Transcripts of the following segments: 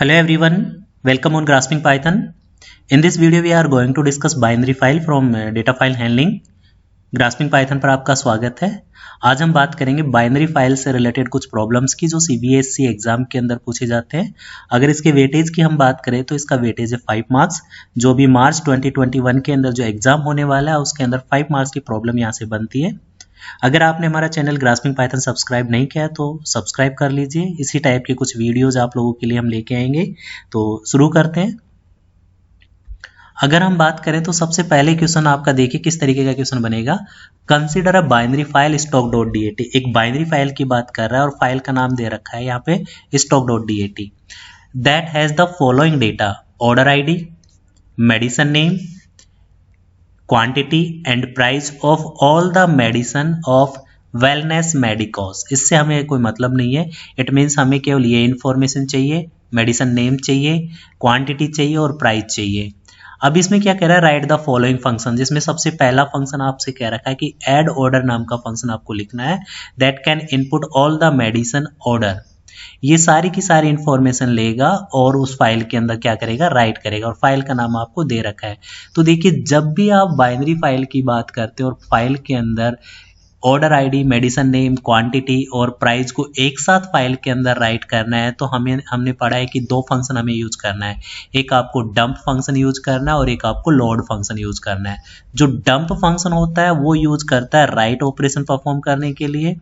Hello everyone, welcome on Grasping Python. In this video we are going to discuss binary file from data file handling. Grasping Python पर आपका स्वागत है। आज हम बात करेंगे बाइनरी फाइल से रिलेटेड कुछ प्रॉब्लम्स की जो सीबीएसई एग्जाम के अंदर पूछे जाते हैं। अगर इसके वेटेज की हम बात करें तो इसका वेटेज है 5 मार्क्स। जो भी मार्च 2021 के अंदर जो एग्जाम होने वाला है उसके अंदर 5 मार्क्स की प्रॉब्लम यहाँ से बनती है। अगर आपने हमारा चैनल ग्रास्पिंग पाइथन सब्सक्राइब नहीं किया है तो सब्सक्राइब कर लीजिए। इसी टाइप के कुछ वीडियोज आप लोगों के लिए हम लेके आएंगे। तो शुरू करते हैं। अगर हम बात करें तो सबसे पहले क्वेश्चन आपका देखिए किस तरीके का क्वेश्चन बनेगा। Consider a binary file stock.dat। एक बाइनरी फाइल की बात कर रहा है और फाइल का नाम दे रखा है यहाँ पे stock.dat। That has the following data: order ID, medicine name, quantity and price of all the medicine of wellness medicos. इससे हमें कोई मतलब नहीं है। इट मीन्स हमें केवल ये इंफॉर्मेशन चाहिए, मेडिसिन नेम चाहिए, क्वांटिटी चाहिए और प्राइस चाहिए। अब इसमें क्या कह रहा है, राइट द फॉलोइंग फंक्शन, जिसमें सबसे पहला फंक्शन आपसे कह रखा है कि ऐड ऑर्डर नाम का फंक्शन आपको लिखना है। That can input all the medicine order. ये सारी की सारी इंफॉर्मेशन लेगा और उस फाइल के अंदर क्या करेगा, राइट करेगा। और फाइल का नाम आपको दे रखा है। तो देखिए जब भी आप बाइनरी फाइल की बात करते हो और फाइल के अंदर order ID, medicine name, quantity और प्राइस को एक साथ फाइल के अंदर राइट करना है तो हमने पढ़ा है कि दो फंक्शन हमें यूज करना है। एक आपको डंप फंक्शन यूज करना है और एक आपको लोड फंक्शन यूज करना है। जो डंप फंक्शन होता है वो यूज करता है राइट ऑपरेशन परफॉर्म करने के लिए,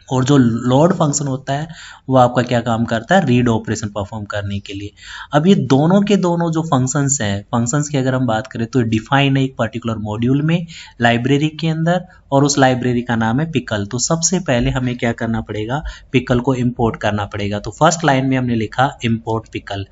और जो लोड फंक्शन होता है वो आपका क्या काम करता है, रीड ऑपरेशन परफॉर्म करने के लिए। अब ये दोनों के दोनों जो फंक्शंस हैं, फंक्शंस की अगर हम बात करें तो डिफाइन है एक पर्टिकुलर मॉड्यूल में लाइब्रेरी के अंदर, और उस लाइब्रेरी का नाम है पिकल। तो सबसे पहले हमें क्या करना पड़ेगा, पिकल को इंपोर्ट करना पड़ेगा। तो फर्स्ट लाइन में हमने लिखा इंपोर्ट पिकल।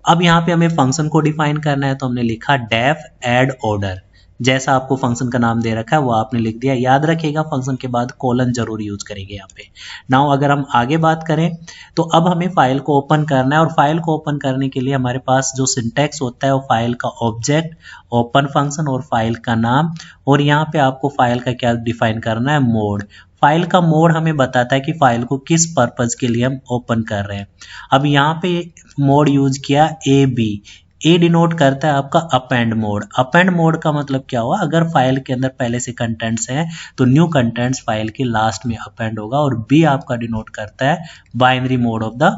अब यहाँ पे हमें फंक्शन को डिफाइन करना है तो हमने लिखा डेफ ऐड ऑर्डर। जैसा आपको फंक्शन का नाम दे रखा है वो आपने लिख दिया। याद रखिएगा फंक्शन के बाद कोलन जरूर यूज करेंगे यहाँ पे। नाउ अगर हम आगे बात करें तो अब हमें फाइल को ओपन करना है, और फाइल को ओपन करने के लिए हमारे पास जो सिंटैक्स होता है वो फाइल का ऑब्जेक्ट, ओपन फंक्शन और फाइल का नाम। और यहाँ पे आपको फाइल का क्या डिफाइन करना है, मोड। फाइल का मोड हमें बताता है कि फाइल को किस पर्पज के लिए हम ओपन कर रहे हैं। अब यहाँ पे मोड यूज किया AB। ए डिनोट करता है आपका अपेंड मोड। अपेंड मोड का मतलब क्या हुआ, अगर फाइल के अंदर पहले से कंटेंट्स हैं तो न्यू कंटेंट्स फाइल के लास्ट में अपेंड होगा। और बी आपका डिनोट करता है binary mode of the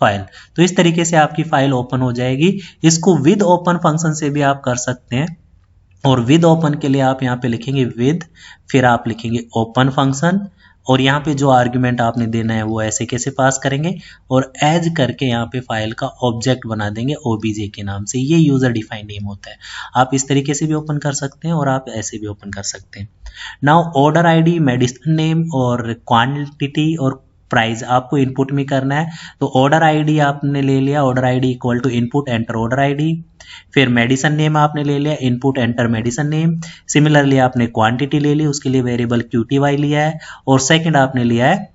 file. तो इस तरीके से आपकी फाइल ओपन हो जाएगी। इसको विद ओपन फंक्शन से भी आप कर सकते हैं, और विद ओपन के लिए आप यहाँ पे लिखेंगे विद, फिर आप लिखेंगे ओपन फंक्शन, और यहाँ पे जो आर्ग्यूमेंट आपने देना है वो ऐसे कैसे पास करेंगे, और एज करके यहाँ पे फाइल का ऑब्जेक्ट बना देंगे OBJ के नाम से। ये यूजर डिफाइंड नेम होता है। आप इस तरीके से भी ओपन कर सकते हैं और आप ऐसे भी ओपन कर सकते हैं। Now order ID, medicine name और क्वांटिटी और प्राइस आपको इनपुट में करना है। तो ऑर्डर आईडी आपने ले लिया, order ID equal to input enter order ID. फिर मेडिसिन नेम आपने ले लिया, input enter medicine name. Similarly आपने क्वांटिटी ले ली, उसके लिए वेरिएबल QTY लिया है। और सेकंड आपने लिया है,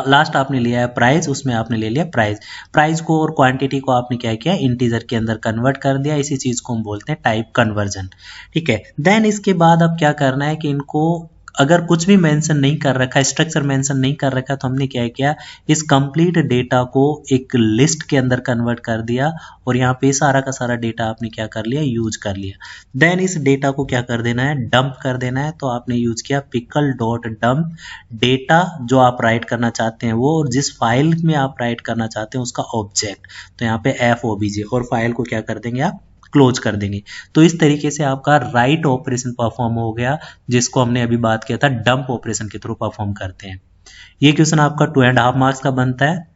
लास्ट आपने लिया है प्राइस, उसमें आपने ले लिया प्राइस। प्राइस को और क्वांटिटी को आपने क्या किया, इंटीजर के अंदर कन्वर्ट कर दिया। इसी चीज को हम बोलते हैं टाइप कन्वर्जन। ठीक है। देन इसके बाद अब क्या करना है कि इनको अगर कुछ भी मेंशन नहीं कर रखा है, स्ट्रक्चर मेंशन नहीं कर रखा, तो हमने क्या किया, इस कंप्लीट डेटा को एक लिस्ट के अंदर कन्वर्ट कर दिया। और यहाँ पे सारा का सारा डेटा आपने क्या कर लिया, यूज कर लिया। देन इस डेटा को क्या कर देना है, डंप कर देना है। तो आपने यूज किया पिकल डॉट डंप डेटा, जो आप राइट करना चाहते हैं वो, और जिस फाइल में आप राइट करना चाहते हैं उसका ऑब्जेक्ट। तो यहाँ पे FOBJ, और फाइल को क्या कर देंगे आप, क्लोज कर देंगे। तो इस तरीके से आपका राइट ऑपरेशन परफॉर्म हो गया, जिसको हमने अभी बात किया था डंप ऑपरेशन के थ्रू परफॉर्म करते हैं। ये क्वेश्चन आपका 2.5 मार्क्स का बनता है।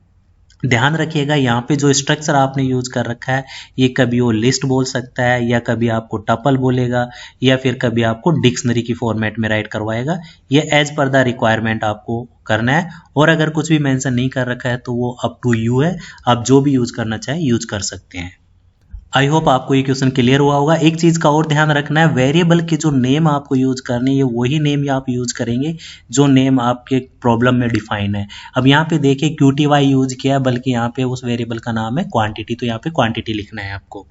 ध्यान रखिएगा यहाँ पे जो स्ट्रक्चर आपने यूज कर रखा है, ये कभी वो लिस्ट बोल सकता है, या कभी आपको टपल बोलेगा, या फिर कभी आपको डिक्शनरी की फॉर्मेट में राइट करवाएगा। ये एज पर द रिक्वायरमेंट आपको करना है। और अगर कुछ भी मेंशन नहीं कर रखा है तो वो अप टू यू है, आप जो भी यूज करना चाहे यूज कर सकते हैं। आई होप आपको ये क्वेश्चन क्लियर हुआ होगा। एक चीज का और ध्यान रखना है, वेरिएबल के जो नेम आपको यूज करने हैं वही नेम आप यूज करेंगे जो नेम आपके प्रॉब्लम में डिफाइन है। अब यहाँ पे देखिए QTY यूज किया, बल्कि यहाँ पे उस वेरिएबल का नाम है क्वांटिटी, तो यहाँ पे क्वांटिटी लिखना है आपको।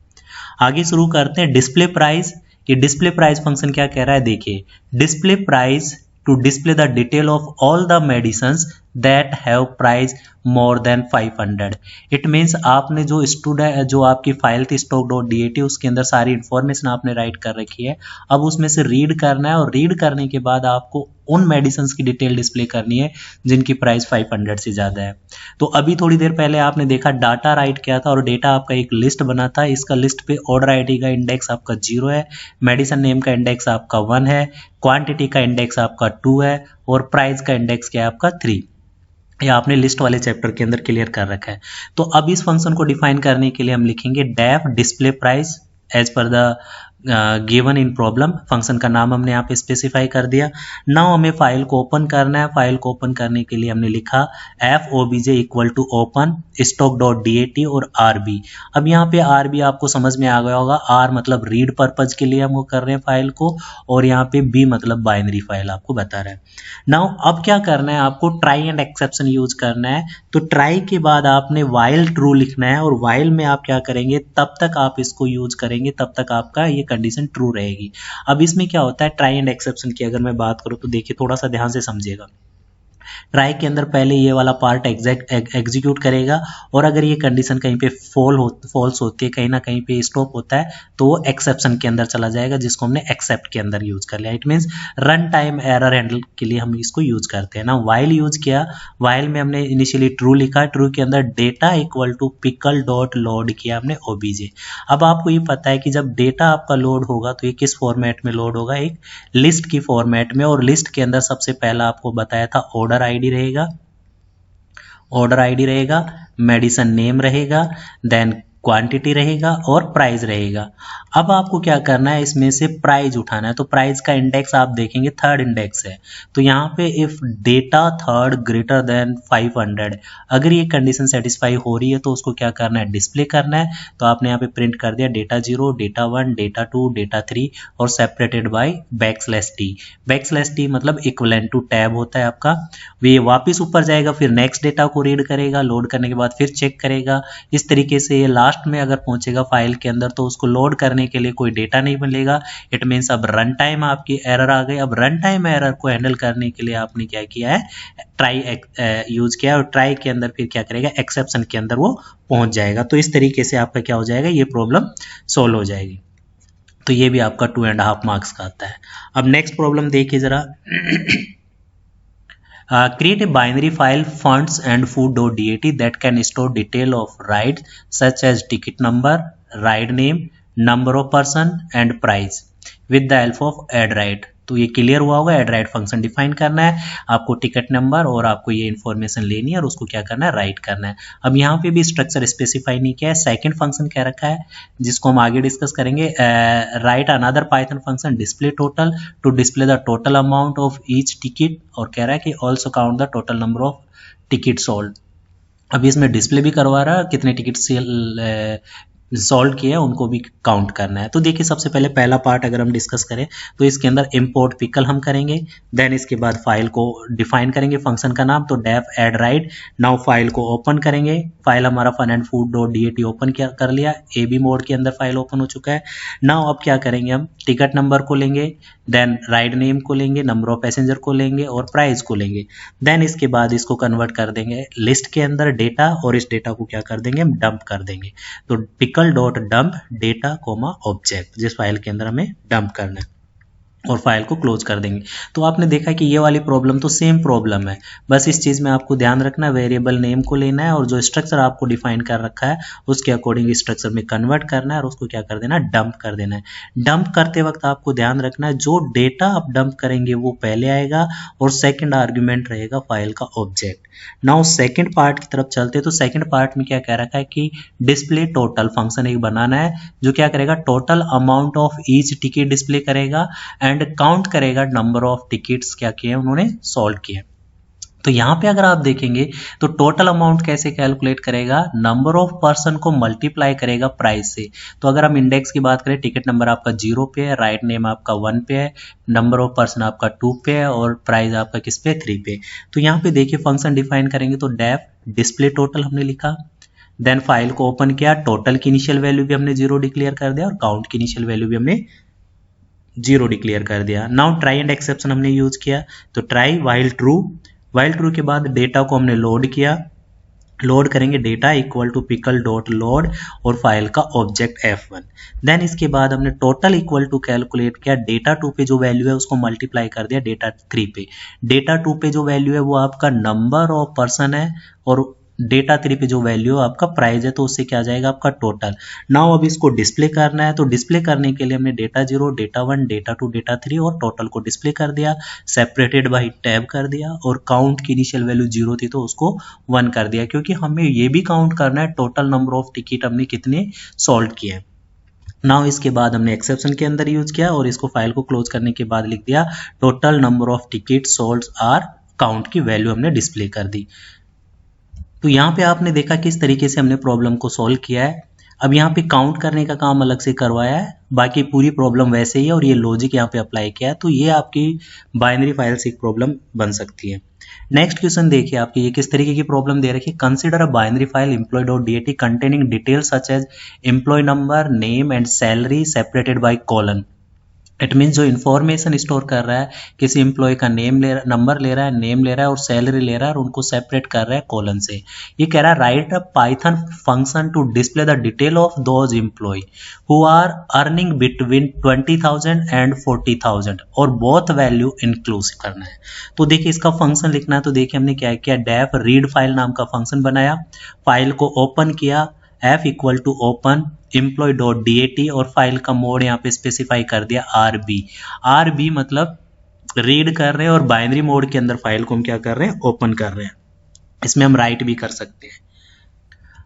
आगे शुरू करते हैं। Display price. ये डिस्प्ले प्राइस फंक्शन क्या कह रहा है, देखिए display price to display the detail of all the medicines that have price more than 500। It means आपने जो स्टूडेंट जो आपकी फाइल थी stock.dat उसके अंदर सारी इंफॉर्मेशन आपने राइट कर रखी है, अब उसमें से रीड करना है और रीड करने के बाद आपको उन मेडिसिन की डिटेल डिस्प्ले करनी है जिनकी प्राइस 500 से ज़्यादा है। तो अभी थोड़ी देर पहले आपने देखा डाटा राइट किया था और डेटा आपका एक लिस्ट बना था, इसका लिस्ट पे ऑर्डर आईडी का इंडेक्स आपका 0 है, मेडिसिन नेम का इंडेक्स आपका 1 है, क्वांटिटी का इंडेक्स आपका 2 है और प्राइस का इंडेक्स क्या है आपका 3। या आपने लिस्ट वाले चैप्टर के अंदर क्लियर कर रखा है। तो अब इस फंक्शन को डिफाइन करने के लिए हम लिखेंगे def display price as per the given in problem. Function का नाम हमने यहाँ पे स्पेसिफाई कर दिया। नाउ हमें फाइल को ओपन करना है। फाइल को ओपन करने के लिए हमने लिखा fobj equal to open stock.dat और rb। अब यहाँ पे rb आपको समझ में आ गया होगा, r मतलब रीड पर्पज के लिए हम वो कर रहे हैं फाइल को, और यहाँ पे b मतलब बाइनरी फाइल आपको बता रहा है। नाउ अब क्या करना है, आपको ट्राई एंड एक्सेप्शन यूज करना है। तो ट्राई के बाद आपने वाइल ट्रू लिखना है और वाइल में आप क्या करेंगे, तब तक आप इसको यूज करेंगे तब तक आपका ये कंडीशन ट्रू रहेगी। अब इसमें क्या होता है, ट्राई एंड एक्सेप्शन की अगर मैं बात करूं तो देखिए थोड़ा सा ध्यान से समझिएगा। ट्राई के अंदर पहले ये वाला पार्ट एग्जीक्यूट करेगा और अगर ये कंडीशन कहीं पे फॉल्स होती है, कहीं ना कहीं पे स्टॉप होता है, तो वो एक्सेप्शन के अंदर चला जाएगा जिसको हमने एक्सेप्ट के अंदर यूज कर लिया। It means run time error handle के लिए हम इसको यूज करते हैं ना। वाइल यूज किया, वाइल में हमने इनिशियली ट्रू लिखा, ट्रू के अंदर data equal to pickle dot load किया हमने ओबीजे। अब आपको ये पता है कि जब डेटा आपका लोड होगा तो ये किस फॉर्मेट में लोड होगा, एक लिस्ट की फॉर्मेट में, और लिस्ट के अंदर सबसे पहला आपको बताया था ऑर्डर आईडी रहेगा, ऑर्डर आईडी रहेगा, मेडिसिन नेम रहेगा, देन क्वांटिटी रहेगा और प्राइस रहेगा। अब आपको क्या करना है, इसमें से प्राइस उठाना है। तो प्राइस का इंडेक्स आप देखेंगे थर्ड इंडेक्स है, तो यहाँ पे if data third greater than 500, अगर ये कंडीशन सेटिस्फाई हो रही है तो उसको क्या करना है, डिस्प्ले करना है। तो आपने यहाँ पे प्रिंट कर दिया डेटा 0, डेटा 1, डेटा 2, डेटा 3 और सेपरेटेड बाय /t। /t मतलब इक्विवेलेंट टू टैब होता है आपका। ये वापस ऊपर जाएगा, फिर नेक्स्ट डेटा को रीड करेगा, लोड करने के बाद फिर चेक करेगा। इस तरीके से ये लास्ट में अगर पहुंचेगा फाइल के अंदर तो उसको लोड करने के लिए कोई डेटा नहीं मिलेगा। इट मीन्स अब रन टाइम आपकी एरर आ गई। अब रन टाइम एरर को हैंडल करने के लिए आपने क्या किया है, ट्राई यूज किया और ट्राई के अंदर फिर क्या करेगा, एक्सेप्शन के अंदर वो पहुंच जाएगा। तो इस तरीके से आपका क्या हो जाएगा, ये प्रॉब्लम सोल्व हो जाएगी। तो ये भी आपका 2.5 मार्क्स का आता है। अब नेक्स्ट प्रॉब्लम देखिए जरा। Create a binary file funds and food.dat that can store detail of rides such as ticket number, ride name, number of person and price with the help of add ride। तो ये clear हुआ होगा। Add right function define करना है, आपको ticket number और आपको ये इन्फॉर्मेशन लेनी है और उसको क्या करना है, राइट करना है। अब यहाँ पे भी स्ट्रक्चर स्पेसिफाई नहीं किया है। सेकंड फंक्शन क्या रखा है जिसको हम आगे डिस्कस करेंगे, right another Python function display total two display the total amount of each ticket, और कह रहा है कि also count the total number of ticket sold. अभी इसमें डिस्प्ले भी करवा रहा है, कितने टिकट सेल सॉल्व किए उनको भी काउंट करना है। तो देखिए सबसे पहले पहला पार्ट अगर हम डिस्कस करें तो इसके अंदर इंपोर्ट पिकल हम करेंगे, देन इसके बाद फाइल को डिफाइन करेंगे, फंक्शन का नाम तो def add right. Now file को ओपन करेंगे, फाइल हमारा funandfood.dat ओपन कर लिया, ए बी मोड के अंदर फाइल ओपन हो चुका है। नाउ अब क्या करेंगे, हम टिकट नंबर को लेंगे, देन राइड नेम को लेंगे, नंबर ऑफ पैसेंजर को लेंगे और प्राइस को लेंगे। देन इसके बाद इसको कन्वर्ट कर देंगे लिस्ट के अंदर डेटा, और इस डेटा को क्या कर देंगे, हम डंप कर देंगे। तो pickle dot dump data comma object, जिस फाइल के अंदर हमें डंप करना है, और फाइल को क्लोज कर देंगे। तो आपने देखा कि ये वाली प्रॉब्लम तो सेम प्रॉब्लम है, बस इस चीज़ में आपको ध्यान रखना, वेरिएबल नेम को लेना है और जो स्ट्रक्चर आपको डिफाइन कर रखा है उसके अकॉर्डिंग स्ट्रक्चर में कन्वर्ट करना है और उसको क्या कर देना है, डंप कर देना है। डंप करते वक्त आपको ध्यान रखना है जो डेटा आप डंप करेंगे वो पहले आएगा और सेकेंड आर्ग्यूमेंट रहेगा फाइल का ऑब्जेक्ट। नाउ सेकेंड पार्ट की तरफ चलते, तो सेकेंड पार्ट में क्या कह रखा है कि डिस्प्ले टोटल फंक्शन एक बनाना है जो क्या करेगा, total amount of each ticket display करेगा एंड काउंट करेगा नंबर ऑफ टिकट्स क्या किए उन्होंने सॉल्व किए। तो यहाँ पे अगर आप देखेंगे तो टोटल अमाउंट कैसे कैलकुलेट करेगा, नंबर ऑफ पर्सन को मल्टीप्लाई करेगा प्राइस से। तो अगर हम इंडेक्स की बात करें, टिकट नंबर आपका 0 पे है, राइट नेम आपका 1 पे है, नंबर ऑफ पर्सन आपका 2 पे है और प्राइस आपका किस पे, 3 पे। तो यहाँ पे देखिए फंक्शन डिफाइन करेंगे तो डेफ डिस्प्ले टोटल हमने लिखा, देन फाइल को ओपन किया, टोटल की इनिशियल वैल्यू भी हमने 0 डिक्लेयर कर दिया और काउंट की इनिशियल वैल्यू भी हमने 0 डिक्लेयर कर दिया। नाउ ट्राई एंड एक्सेप्शन हमने यूज किया, तो try while true while true के बाद डेटा को हमने लोड किया, लोड करेंगे data equal to pickle dot load और फाइल का ऑब्जेक्ट f1। देन इसके बाद हमने टोटल इक्वल टू कैलकुलेट किया, डेटा 2 पे जो वैल्यू है उसको मल्टीप्लाई कर दिया डेटा 3 पे। डेटा 2 पे जो वैल्यू है वो आपका नंबर ऑफ पर्सन है और डेटा 3 पे जो वैल्यू है आपका प्राइस है, तो उससे क्या आ जाएगा आपका टोटल। नाउ अब इसको डिस्प्ले करना है, तो डिस्प्ले करने के लिए हमने डेटा 0, डेटा 1, डेटा 2, डेटा 3 और टोटल को डिस्प्ले कर दिया, सेपरेटेड बाय टैब कर दिया और काउंट की इनिशियल वैल्यू 0 थी तो उसको 1 कर दिया, क्योंकि हमें ये भी काउंट करना है टोटल नंबर ऑफ टिकट हमने कितने सॉल्व किए हैं। नाउ इसके बाद हमने एक्सेप्शन के अंदर यूज किया और इसको फाइल को क्लोज करने के बाद लिख दिया total number of ticket sold are count की वैल्यू हमने डिस्प्ले कर दी। तो यहाँ पे आपने देखा किस तरीके से हमने प्रॉब्लम को सॉल्व किया है। अब यहाँ पे काउंट करने का काम अलग से करवाया है, बाकी पूरी प्रॉब्लम वैसे ही है और ये लॉजिक यहाँ पे अप्लाई किया है, तो ये आपकी बाइनरी फाइल से एक प्रॉब्लम बन सकती है। नेक्स्ट क्वेश्चन देखिए आपकी ये किस तरीके की प्रॉब्लम दे रखी है। Consider a binary file employee.dat containing details such as employee number, name and salary separated by colon. It means जो इन्फॉर्मेशन स्टोर कर रहा है, किसी एम्प्लॉय का नंबर ले रहा है, नेम ले रहा है और सैलरी ले रहा है और उनको सेपरेट कर रहा है कॉलन से। ये कह रहा है write a Python function to display the detail of those employee who are earning between 20,000 and 40,000 और बोथ वैल्यू इंक्लूसिव करना है। तो देखिए इसका फंक्शन लिखना है, तो देखिए हमने क्या किया, डेफ रीड फाइल नाम का फंक्शन बनाया, फाइल को ओपन किया, f equal to open employee.dat और फाइल का मोड यहाँ पे स्पेसिफाई कर दिया RB मतलब रीड कर रहे हैं और बाइनरी मोड के अंदर फाइल को हम क्या कर रहे हैं, ओपन कर रहे हैं। इसमें हम राइट भी कर सकते हैं।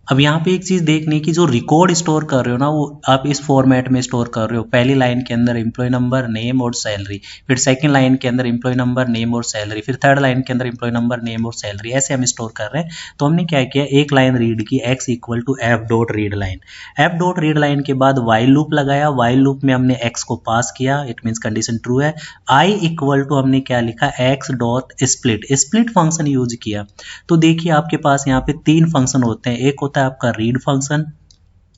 अब यहाँ पे एक चीज देखने की, जो रिकॉर्ड स्टोर कर रहे हो ना वो आप इस फॉर्मेट में स्टोर कर रहे हो, पहली लाइन के अंदर एम्प्लॉय नंबर, नेम और सैलरी, फिर सेकंड लाइन के अंदर एम्प्लॉय नंबर, नेम और सैलरी, फिर थर्ड लाइन के अंदर एम्प्लॉय नंबर, नेम और सैलरी, ऐसे हम स्टोर कर रहे हैं। तो हमने क्या किया, एक लाइन रीड की x equal to f dot read line, f dot read line के बाद वाइल लूप लगाया, वाइल लूप में हमने x को पास किया, इट मीन्स कंडीशन ट्रू है। i इक्वल टू हमने क्या लिखा, x dot split, split function use किया। तो देखिए आपके पास यहाँ पे 3 फंक्शन होते हैं, एक होता है आपका रीड फंक्शन,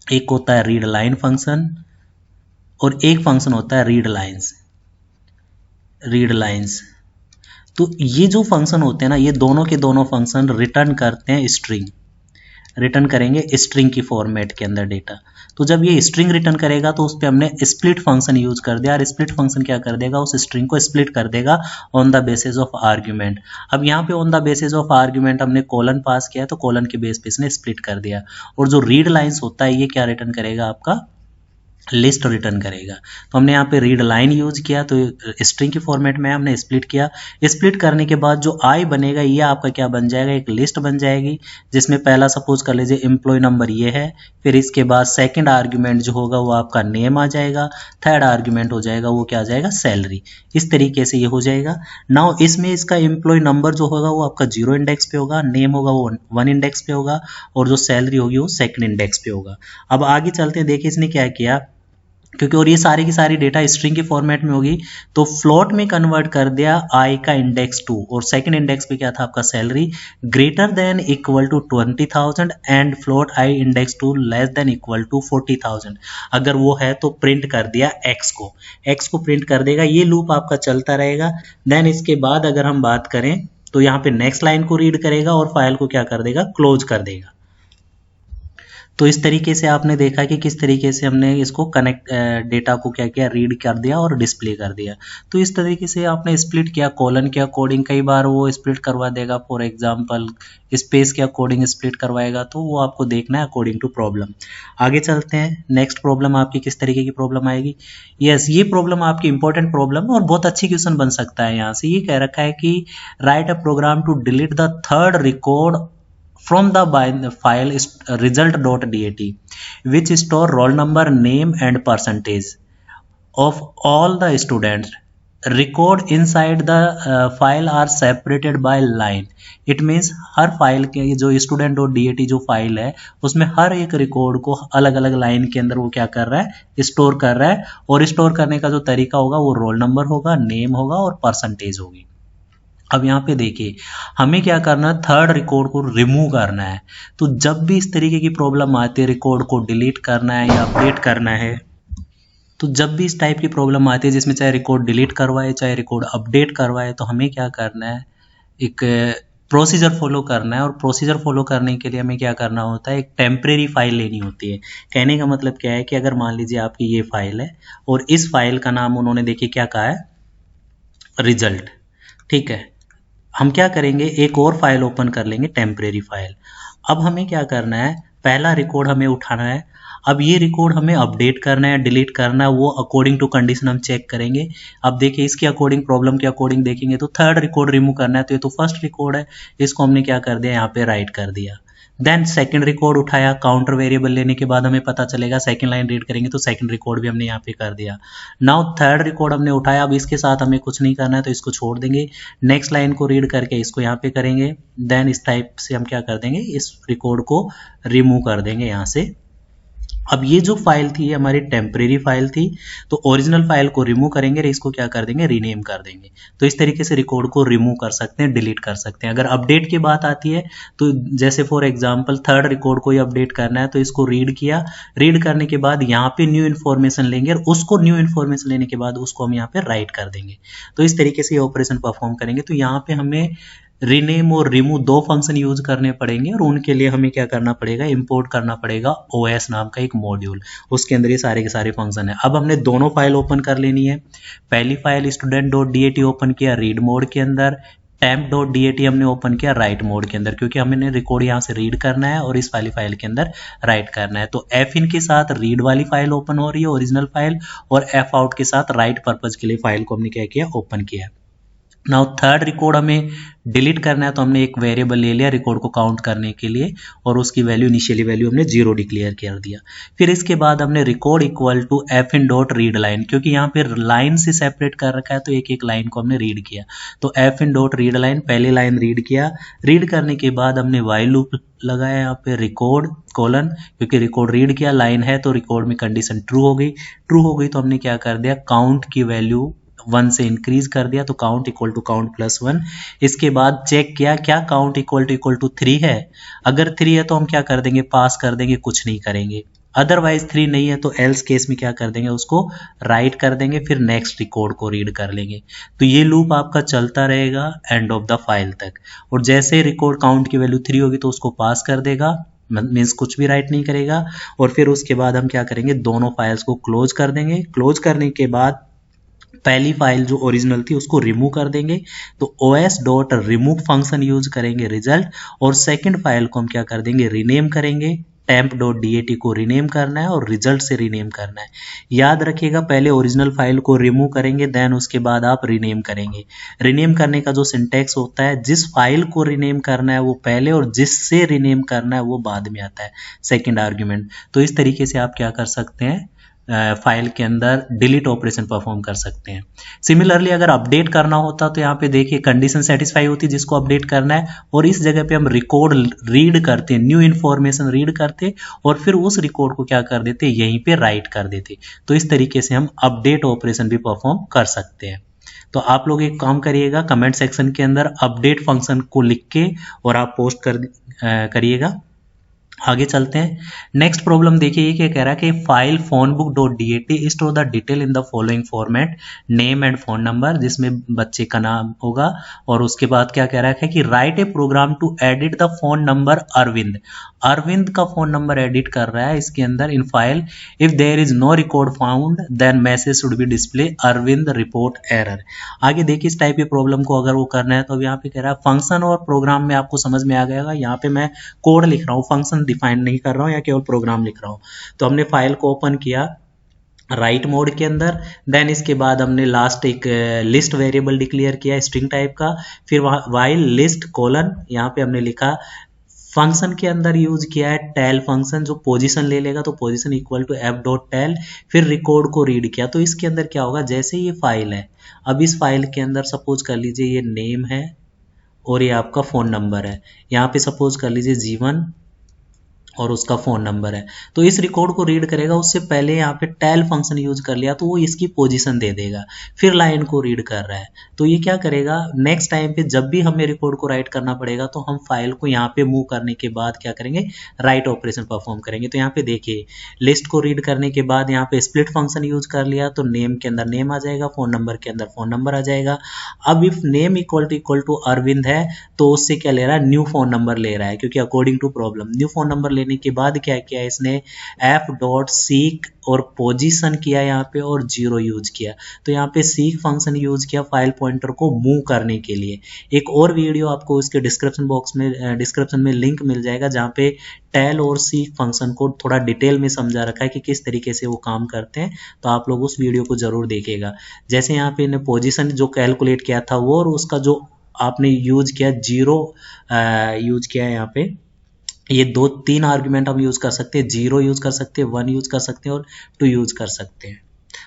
एक होता है रीड लाइन फंक्शन और एक फंक्शन होता है रीड लाइंस। तो ये जो फंक्शन होते हैं ना, ये दोनों के दोनों फंक्शन रिटर्न करते हैं स्ट्रिंग, रिटर्न करेंगे स्ट्रिंग की फॉर्मेट के अंदर डेटा। तो जब ये स्ट्रिंग रिटर्न करेगा तो उस पर हमने स्प्लिट फंक्शन यूज कर दिया और स्प्लिट फंक्शन क्या कर देगा, उस स्ट्रिंग को स्प्लिट कर देगा on the basis of argument. अब यहाँ पे on the basis of argument हमने कॉलन पास किया तो कॉलन के बेस पे इसने स्प्लिट कर दिया। और जो रीड लाइंस होता है ये क्या रिटर्न करेगा, आपका लिस्ट रिटर्न करेगा। तो हमने यहाँ पे रीड लाइन यूज किया, तो स्ट्रिंग की फॉर्मेट में हमने स्प्लिट किया। स्प्लिट करने के बाद जो आई बनेगा ये आपका क्या बन जाएगा, एक लिस्ट बन जाएगी, जिसमें पहला सपोज कर लीजिए एम्प्लॉय नंबर ये है, फिर इसके बाद सेकंड आर्ग्यूमेंट जो होगा वो आपका नेम आ जाएगा, थर्ड आर्ग्यूमेंट हो जाएगा वो क्या आ जाएगा, सैलरी। इस तरीके से ये हो जाएगा। नाउ इसमें इसका एम्प्लॉय नंबर जो होगा वो आपका 0 इंडेक्स पे होगा, नेम होगा वो 1 इंडेक्स पे होगा और जो सैलरी होगी वो सेकंड इंडेक्स पे होगा। अब आगे चलते हैं, देखिए इसने क्या किया, क्योंकि और ये सारी की सारी डेटा स्ट्रिंग के फॉर्मेट में होगी तो फ्लोट में कन्वर्ट कर दिया आई का इंडेक्स 2 और सेकंड इंडेक्स पे क्या था आपका salary, greater than equal to 20,000 and float i index 2 less than equal to 40,000। अगर वो है तो प्रिंट कर दिया x को प्रिंट कर देगा। ये लूप आपका चलता रहेगा। देन इसके बाद अगर हम बात करें तो यहाँ पे नेक्स्ट लाइन को रीड करेगा और फाइल को क्या कर देगा, क्लोज कर देगा। तो इस तरीके से आपने देखा कि किस तरीके से हमने इसको कनेक्ट डेटा को क्या किया, रीड कर दिया और डिस्प्ले कर दिया। तो इस तरीके से आपने स्प्लिट किया, कॉलन के अकॉर्डिंग कई बार वो स्प्लिट करवा देगा, फॉर एग्जांपल स्पेस के अकॉर्डिंग स्प्लिट करवाएगा, तो वो आपको देखना है अकॉर्डिंग टू प्रॉब्लम। आगे चलते हैं, नेक्स्ट प्रॉब्लम आपकी किस तरीके की प्रॉब्लम आएगी। यस, ये प्रॉब्लम आपकी इंपॉर्टेंट प्रॉब्लम और बहुत अच्छी क्वेश्चन बन सकता है। यहाँ से ये कह रखा है कि write a program to delete the third record from the file result.dat which store roll number, name and percentage of all the students. Record inside the file are separated by line. It means her file के जो student.dat जो file है उसमें हर एक record को अलग अलग line के अंदर वो क्या कर रहा है, स्टोर कर रहा है। और स्टोर करने का जो तरीका होगा वो रोल नंबर होगा, नेम होगा और परसेंटेज होगी। अब यहाँ पे देखिए हमें क्या करना है, थर्ड रिकॉर्ड को रिमूव करना है। तो जब भी इस तरीके की प्रॉब्लम आती है, रिकॉर्ड को डिलीट करना है या अपडेट करना है, तो जब भी इस टाइप की प्रॉब्लम आती है जिसमें चाहे रिकॉर्ड डिलीट करवाए चाहे रिकॉर्ड अपडेट करवाए, तो हमें क्या करना है, एक प्रोसीजर फॉलो करना है, और प्रोसीजर फॉलो करने के लिए हमें क्या करना होता है, एक टेम्परेरी फाइल लेनी होती है। कहने का मतलब क्या है कि अगर मान लीजिए आपकी ये फाइल है और इस फाइल का नाम उन्होंने देखिए क्या कहा है, रिजल्ट, ठीक है। हम क्या करेंगे, एक और फाइल ओपन कर लेंगे, टेम्परेरी फाइल। अब हमें क्या करना है, पहला रिकॉर्ड हमें उठाना है। अब ये रिकॉर्ड हमें अपडेट करना है, डिलीट करना है, वो अकॉर्डिंग टू कंडीशन हम चेक करेंगे। अब देखिए इसके अकॉर्डिंग, प्रॉब्लम के अकॉर्डिंग देखेंगे तो थर्ड रिकॉर्ड रिमूव करना है, तो ये तो फर्स्ट रिकॉर्ड है, इसको हमने क्या कर दिया, यहाँ पे राइट कर दिया। देन सेकंड रिकॉर्ड उठाया, काउंटर वेरिएबल लेने के बाद हमें पता चलेगा, सेकंड लाइन रीड करेंगे तो सेकंड रिकॉर्ड भी हमने यहाँ पे कर दिया। नाउ थर्ड रिकॉर्ड हमने उठाया, अब इसके साथ हमें कुछ नहीं करना है तो इसको छोड़ देंगे, नेक्स्ट लाइन को रीड करके इसको यहाँ पे करेंगे। देन इस टाइप से हम क्या कर देंगे, इस रिकॉर्ड को रिमूव कर देंगे यहाँ से। अब ये जो फाइल थी, ये हमारी टेम्परेरी फाइल थी, तो ओरिजिनल फाइल को रिमूव करेंगे और इसको क्या कर देंगे, रीनेम कर देंगे। तो इस तरीके से रिकॉर्ड को रिमूव कर सकते हैं, डिलीट कर सकते हैं। अगर अपडेट की बात आती है तो जैसे फॉर एग्जांपल थर्ड रिकॉर्ड को ही अपडेट करना है, तो इसको रीड किया, रीड करने के बाद यहाँ पे न्यू इन्फॉर्मेशन लेंगे और उसको न्यू इन्फॉर्मेशन लेने के बाद उसको हम यहाँ पे राइट कर देंगे। तो इस तरीके से ये ऑपरेशन परफॉर्म करेंगे। तो यहाँ पे हमें रीनेम और रिमूव दो फंक्शन यूज करने पड़ेंगे, और उनके लिए हमें क्या करना पड़ेगा, इंपोर्ट करना पड़ेगा OS नाम का एक मॉड्यूल, उसके अंदर ये सारे के सारे फंक्शन है। अब हमने दोनों फाइल ओपन कर लेनी है। पहली फाइल student.dat ओपन किया रीड मोड के अंदर, temp.dat हमने ओपन किया राइट मोड के अंदर, क्योंकि हमने रिकॉर्ड यहाँ से रीड करना है और इस वाली फाइल के अंदर राइट करना है। तो fin के साथ रीड वाली फाइल ओपन हो रही है, ओरिजिनल फाइल, और fout के साथ राइट पर्पज के लिए फाइल को हमने क्या किया, ओपन किया। नाउ थर्ड रिकॉर्ड हमें डिलीट करना है, तो हमने एक वेरिएबल ले लिया रिकॉर्ड को काउंट करने के लिए, और उसकी वैल्यू, इनिशियली वैल्यू हमने 0 डिक्लेयर कर दिया। फिर इसके बाद हमने record equal to fin dot read line, क्योंकि यहाँ पे लाइन से सेपरेट कर रखा है तो एक एक लाइन को हमने रीड किया। तो fin डॉट रीड लाइन, पहली लाइन रीड किया, रीड करने के बाद हमने वाइल लूप लगाया यहाँ पे, रिकॉर्ड कोलन, क्योंकि रिकॉर्ड रीड किया, लाइन है तो रिकॉर्ड में कंडीशन ट्रू हो गई। ट्रू हो गई तो हमने क्या कर दिया, काउंट की वैल्यू 1 से इंक्रीज कर दिया, तो count equal to count plus 1। इसके बाद चेक किया क्या काउंट इक्वल टू 3 है, अगर 3 है तो हम क्या कर देंगे, पास कर देंगे, कुछ नहीं करेंगे। अदरवाइज 3 नहीं है तो एल्स केस में क्या कर देंगे, उसको राइट कर देंगे, फिर नेक्स्ट रिकॉर्ड को रीड कर लेंगे। तो ये लूप आपका चलता रहेगा एंड ऑफ द फाइल तक, और जैसे रिकॉर्ड काउंट की वैल्यू 3 होगी तो उसको पास कर देगा, मीन्स कुछ भी राइट नहीं करेगा। और फिर उसके बाद हम क्या करेंगे, दोनों फाइल्स को क्लोज कर देंगे। क्लोज करने के बाद पहली फाइल जो ओरिजिनल थी उसको रिमूव कर देंगे, तो os dot remove function use करेंगे रिजल्ट, और सेकंड फाइल को हम क्या कर देंगे, रीनेम करेंगे। temp.dat को रीनेम करना है और रिजल्ट से रीनेम करना है। याद रखिएगा, पहले ओरिजिनल फाइल को रिमूव करेंगे, देन उसके बाद आप रीनेम करेंगे। रीनेम करने का जो सिंटैक्स होता है, जिस फाइल को रीनेम करना है वो पहले, और जिससे रीनेम करना है वो बाद में आता है, सेकेंड आर्ग्यूमेंट। तो इस तरीके से आप क्या कर सकते हैं, फाइल के अंदर डिलीट ऑपरेशन परफॉर्म कर सकते हैं। सिमिलरली अगर अपडेट करना होता तो यहाँ पे देखिए कंडीशन सेटिस्फाई होती जिसको अपडेट करना है, और इस जगह पे हम रिकॉर्ड रीड करते, न्यू इन्फॉर्मेशन रीड करते, और फिर उस रिकॉर्ड को क्या कर देते, यहीं पे राइट कर देते। तो इस तरीके से हम अपडेट ऑपरेशन भी परफॉर्म कर सकते हैं। तो आप लोग एक काम करिएगा, कमेंट सेक्शन के अंदर अपडेट फंक्शन को लिख के और आप पोस्ट करिएगा। आगे चलते हैं। नेक्स्ट प्रॉब्लम देखिए, ये क्या कह रहा है कि file phone book dot DAT store the detail in the following format, name and phone number, जिसमें बच्चे का नाम होगा, और उसके बाद क्या कह रहा है कि write a program to edit the phone number Arvind. Arvind का फोन नंबर एडिट कर रहा है इसके अंदर in file. If there is no record found then message should be display Arvind report error. आगे देखिए इस टाइप की प्रॉब्लम को अगर वो करना है तो अब यहाँ पे कह रहा है फंक्शन और प्रोग्राम में आपको समझ में आ गएगा। यहाँ पे मैं कोड लिख रहा हूँ, फंक्शन डिफाइन नहीं कर रहा हूँ या केवल प्रोग्राम लिख रहा हूँ। तो हमने फाइल को ओपन किया राइट मोड के अंदर, देन इसके बाद हमने लास्ट एक लिस्ट वेरिएबल डिक्लेयर किया स्ट्रिंग टाइप का, फिर वाइल लिस्ट कोलन, यहाँ पे हमने लिखा फंक्शन के अंदर यूज किया है टेल फंक्शन, जो पोजीशन ले लेगा तो position equal to f dot tell, फिर रिकॉर्ड को रीड किया। तो इसके अंदर क्या होगा, जैसे ये फाइल है, अब इस फाइल के अंदर सपोज कर लीजिए ये नेम है और ये आपका फोन नंबर है, यहाँ पे सपोज कर लीजिए G1 और उसका फ़ोन नंबर है, तो इस रिकॉर्ड को रीड करेगा। उससे पहले यहाँ पे टेल फंक्शन यूज कर लिया तो वो इसकी पोजीशन दे देगा, फिर लाइन को रीड कर रहा है। तो ये क्या करेगा, नेक्स्ट टाइम पे जब भी हमें रिकॉर्ड को राइट करना पड़ेगा तो हम फाइल को यहाँ पे मूव करने के बाद क्या करेंगे, राइट ऑपरेशन परफॉर्म करेंगे। तो यहाँ पे देखिए, लिस्ट को रीड करने के बाद यहाँ पे स्प्लिट फंक्शन यूज कर लिया तो नेम के अंदर नेम आ जाएगा, फोन नंबर के अंदर फोन नंबर आ जाएगा। अब if name equal to Arvind है तो उससे क्या ले रहा है, न्यू फोन नंबर ले रहा है, क्योंकि according to problem new phone number लेने के बाद क्या किया इसने, एफ डॉट सीक और पोजीशन किया यहाँ पे और 0 यूज किया। तो यहाँ पे सीक फंक्शन यूज किया फाइल पॉइंटर को मूव करने के लिए। एक और वीडियो आपको इसके डिस्क्रिप्शन बॉक्स में डिस्क्रिप्शन में लिंक मिल जाएगा जहाँ पे टेल और सीक फंक्शन को थोड़ा डिटेल में समझा रखा है कि किस तरीके से वो काम करते हैं। तो आप लोग उस वीडियो को जरूर देखिएगा। जैसे यहाँ पे इन्हें पोजीशन जो कैलकुलेट किया था वो, और उसका जो आपने यूज किया 0 यूज किया है यहाँ पे, ये 2-3 आर्ग्यूमेंट हम यूज कर सकते हैं, 0 यूज कर सकते हैं, 1 यूज कर सकते हैं और 2 यूज कर सकते हैं।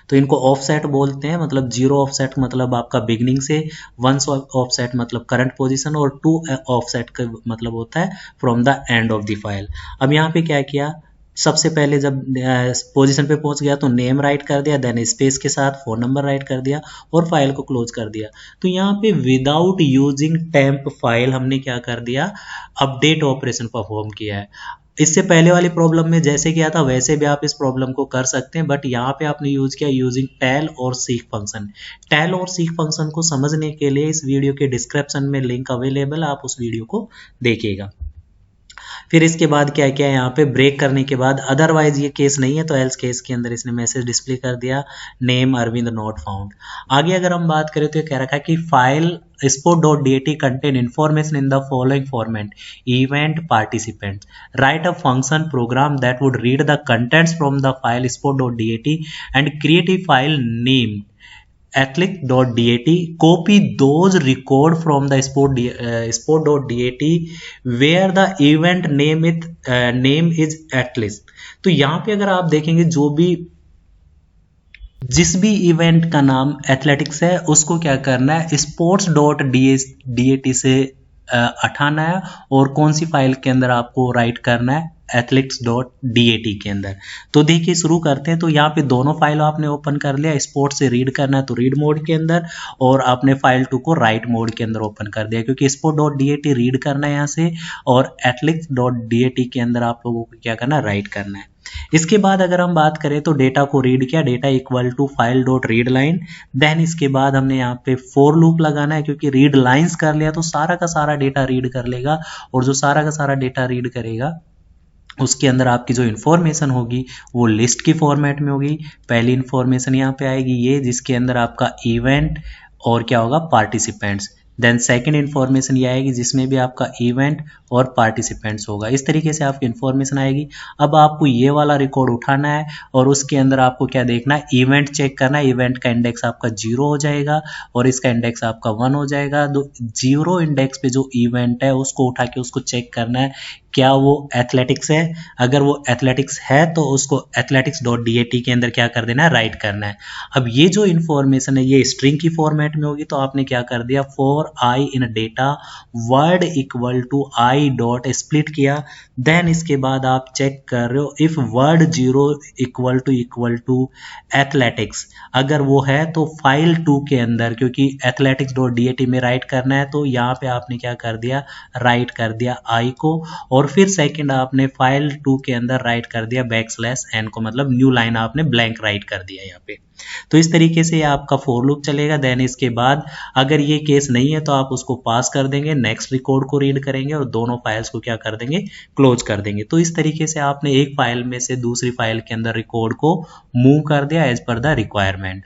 तो इनको ऑफसेट बोलते हैं, मतलब 0 ऑफसेट मतलब आपका बिगनिंग से, 1 ऑफसेट मतलब करंट पोजीशन और 2 ऑफसेट का मतलब होता है from the end of the file. अब यहाँ पे क्या किया, सबसे पहले जब पोजीशन पे पहुंच गया तो नेम राइट कर दिया, देन स्पेस के साथ फोन नंबर राइट कर दिया और फाइल को क्लोज कर दिया। तो यहाँ पे विदाउट यूजिंग टेम्प फाइल हमने क्या कर दिया, अपडेट ऑपरेशन परफॉर्म किया है। इससे पहले वाली प्रॉब्लम में जैसे किया था वैसे भी आप इस प्रॉब्लम को कर सकते हैं, बट यहाँ पे आपने यूज किया यूजिंग टेल और सीक फंक्शन। टेल और सीक फंक्शन को समझने के लिए इस वीडियो के डिस्क्रिप्शन में लिंक अवेलेबल है, आप उस वीडियो को देखिएगा। फिर इसके बाद क्या किया, यहाँ पे ब्रेक करने के बाद, अदरवाइज ये केस नहीं है तो एल्स केस के अंदर इसने मैसेज डिस्प्ले कर दिया, नेम अरविंद नॉट फाउंड। आगे अगर हम बात करें तो ये कह रखा है कि file sport.dat contain information in the following format: event, participants. Write a function program that would read the contents from the file sport.dat and create a file named athlete.dat. Copy those record from the sport.dat where the event name is athlete. तो यहाँ पे अगर आप देखेंगे जिस भी event का नाम एथलेटिक्स है उसको क्या करना है, sports.dat से हटाना है और कौन सी फाइल के अंदर आपको राइट करना है, athletics.dat के अंदर। तो देखिए शुरू करते हैं। तो यहाँ पे दोनों फाइल आपने ओपन कर लिया, स्पोर्ट से रीड करना है तो रीड मोड के अंदर, और आपने फाइल 2 को राइट मोड के अंदर ओपन कर दिया, क्योंकि sport.dat रीड करना है यहाँ से और athletics.dat के अंदर आप लोगों को क्या करना है, राइट करना है। इसके बाद अगर हम बात करें तो डेटा को रीड किया, data equal to file dot read line. Then इसके बाद हमने यहाँ पे फॉर लूप लगाना है, क्योंकि रीड लाइंस कर लिया तो सारा का सारा डेटा रीड कर लेगा, और जो सारा का सारा डेटा रीड करेगा उसके अंदर आपकी जो इन्फॉर्मेशन होगी वो लिस्ट की फॉर्मेट में होगी। पहली इन्फॉर्मेशन यहाँ पे आएगी ये, जिसके अंदर आपका इवेंट और क्या होगा, पार्टिसिपेंट्स। देन सेकंड इन्फॉर्मेशन ये आएगी जिसमें भी आपका इवेंट और पार्टिसिपेंट्स होगा। इस तरीके से आपकी इन्फॉर्मेशन आएगी। अब आपको ये वाला रिकॉर्ड उठाना है और उसके अंदर आपको क्या देखना है, इवेंट चेक करना है। इवेंट का इंडेक्स आपका 0 हो जाएगा और इसका इंडेक्स आपका 1 हो जाएगा। तो 0 इंडेक्स पे जो इवेंट है उसको उठा के उसको चेक करना है क्या वो एथलेटिक्स है। अगर वो एथलेटिक्स है तो उसको athletics.dat के अंदर क्या कर देना है, राइट करना है। अब ये जो इन्फॉर्मेशन है ये स्ट्रिंग की फॉर्मेट में होगी, तो आपने क्या कर दिया, for i in data word equal to i dot split किया। देन इसके बाद आप चेक कर रहे हो if word 0 equal to athletics, अगर वो है तो फाइल 2 के अंदर, क्योंकि athletics.dat में राइट करना है तो यहाँ पे आपने क्या कर दिया, राइट कर दिया आई को, और फिर सेकंड आपने फाइल 2 के अंदर राइट कर दिया \n को, मतलब न्यू लाइन आपने ब्लैंक राइट कर दिया यहाँ पे। तो इस तरीके से आपका फॉर लूप चलेगा। देन इसके बाद अगर ये केस नहीं है तो आप उसको पास कर देंगे, नेक्स्ट रिकॉर्ड को रीड करेंगे और दोनों फाइल्स को क्या कर देंगे, क्लोज कर देंगे। तो इस तरीके से आपने एक फाइल में से दूसरी फाइल के अंदर रिकॉर्ड को मूव कर दिया as per the requirement.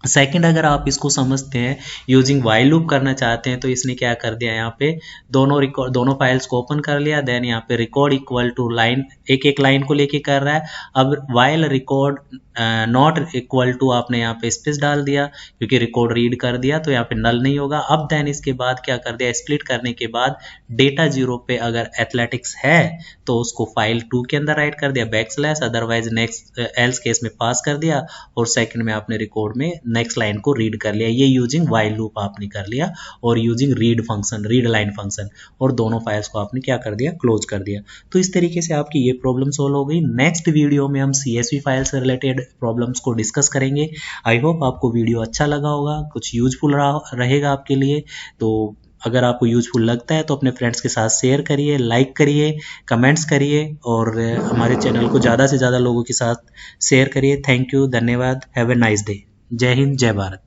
Second, अगर आप इसको समझते हैं यूजिंग वाइल लूप करना चाहते हैं तो इसने क्या कर दिया, यहाँ पे दोनों फाइल्स को ओपन कर लिया। देन यहाँ पे रिकॉर्ड इक्वल टू लाइन, एक एक लाइन को लेके कर रहा है। अब while record not equal to आपने यहाँ पे स्पेस डाल दिया क्योंकि रिकॉर्ड रीड कर दिया तो यहाँ पे नल नहीं होगा। अब देन इसके बाद क्या कर दिया, स्प्लिट करने के बाद डेटा 0 पे अगर एथलेटिक्स है तो उसको फाइल 2 के अंदर राइट कर दिया backslash, otherwise next else case में पास कर दिया और सेकंड में आपने रिकॉर्ड में नेक्स्ट लाइन को रीड कर लिया। ये यूजिंग व्हाइल लूप आपने कर लिया और using read function, read line function, और दोनों फाइल्स को आपने क्या कर दिया, क्लोज कर दिया। तो इस तरीके से आपकी ये प्रॉब्लम सोल्व हो गई। नेक्स्ट वीडियो में हम CSV फाइल से रिलेटेड प्रॉब्लम्स को डिस्कस करेंगे। आई होप आपको वीडियो अच्छा लगा होगा, कुछ यूजफुल रहेगा आपके लिए। तो अगर आपको यूजफुल लगता है तो अपने फ्रेंड्स के साथ शेयर करिए, लाइक करिए, कमेंट्स करिए और हमारे चैनल को ज़्यादा से ज़्यादा लोगों के साथ शेयर करिए। थैंक यू, धन्यवाद, हैव ए नाइस डे। जय हिंद, जय भारत।